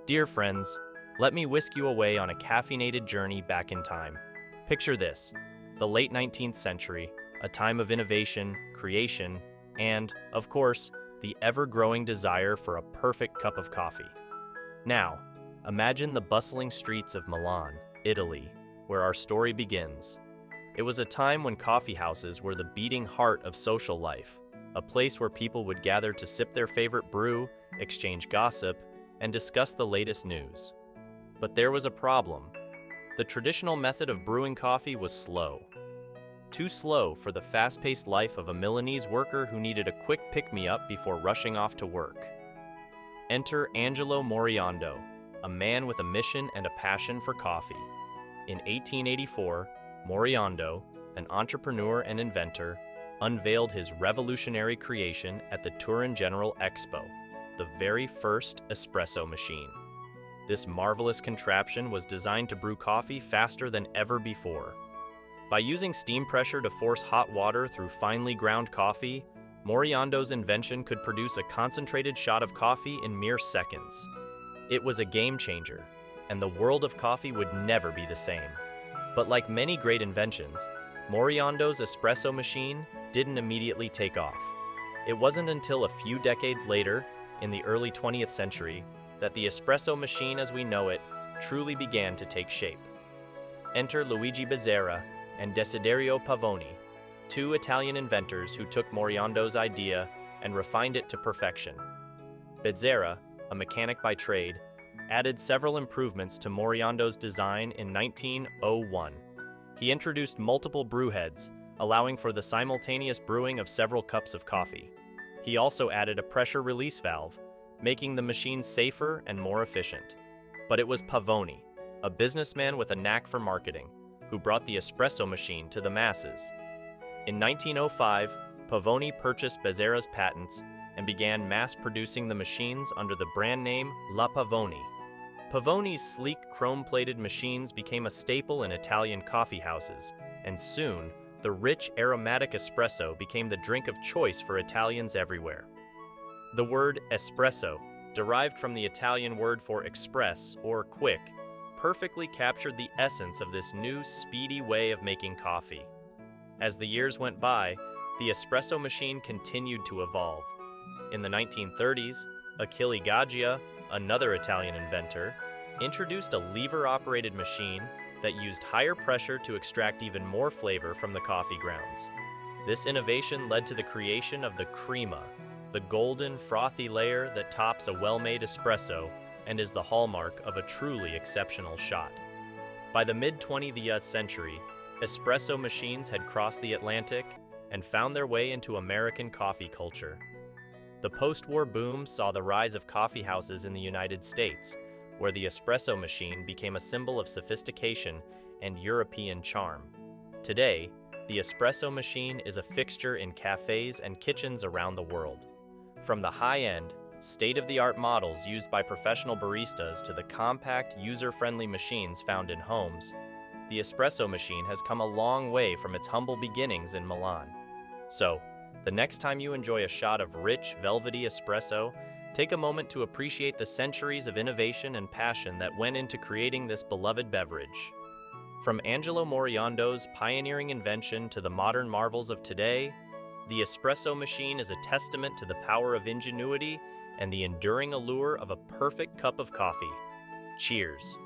Dear friends, let me whisk you away on a caffeinated journey back in time. Picture this, the late 19th century, a time of innovation, creation, and, of course, the ever-growing desire for a perfect cup of coffee. Now, imagine the bustling streets of Milan, Italy, where our story begins. It was a time when coffee houses were the beating heart of social life, a place where people would gather to sip their favorite brew, exchange gossip, and discuss the latest news. But there was a problem. The traditional method of brewing coffee was slow. Too slow for the fast-paced life of a Milanese worker who needed a quick pick-me-up before rushing off to work. Enter Angelo Moriondo, a man with a mission and a passion for coffee. In 1884, Moriondo, an entrepreneur and inventor, unveiled his revolutionary creation at the Turin General Expo, the very first espresso machine. This marvelous contraption was designed to brew coffee faster than ever before. By using steam pressure to force hot water through finely ground coffee, Moriondo's invention could produce a concentrated shot of coffee in mere seconds. It was a game changer, and the world of coffee would never be the same. But like many great inventions, Moriondo's espresso machine didn't immediately take off. It wasn't until a few decades later, in the early 20th century, that the espresso machine as we know it truly began to take shape. Enter Luigi Bezzera and Desiderio Pavoni, two Italian inventors who took Moriondo's idea and refined it to perfection. Bezzera, a mechanic by trade, added several improvements to Moriondo's design in 1901. He introduced multiple brew heads, allowing for the simultaneous brewing of several cups of coffee. He also added a pressure release valve, making the machine safer and more efficient. But it was Pavoni, a businessman with a knack for marketing, who brought the espresso machine to the masses. In 1905, Pavoni purchased Bezzera's patents and began mass-producing the machines under the brand name La Pavoni. Pavoni's sleek chrome-plated machines became a staple in Italian coffee houses, and soon, the rich, aromatic espresso became the drink of choice for Italians everywhere. The word espresso, derived from the Italian word for express or quick, perfectly captured the essence of this new, speedy way of making coffee. As the years went by, the espresso machine continued to evolve. In the 1930s, Achille Gaggia, another Italian inventor, introduced a lever-operated machine that used higher pressure to extract even more flavor from the coffee grounds. This innovation led to the creation of the crema, the golden, frothy layer that tops a well-made espresso and is the hallmark of a truly exceptional shot. By the mid-20th century, espresso machines had crossed the Atlantic and found their way into American coffee culture. The post-war boom saw the rise of coffee houses in the United States, where the espresso machine became a symbol of sophistication and European charm. Today, the espresso machine is a fixture in cafes and kitchens around the world. From the high-end, state-of-the-art models used by professional baristas to the compact, user-friendly machines found in homes, the espresso machine has come a long way from its humble beginnings in Milan. So, the next time you enjoy a shot of rich, velvety espresso, take a moment to appreciate the centuries of innovation and passion that went into creating this beloved beverage. From Angelo Moriondo's pioneering invention to the modern marvels of today, the espresso machine is a testament to the power of ingenuity and the enduring allure of a perfect cup of coffee. Cheers!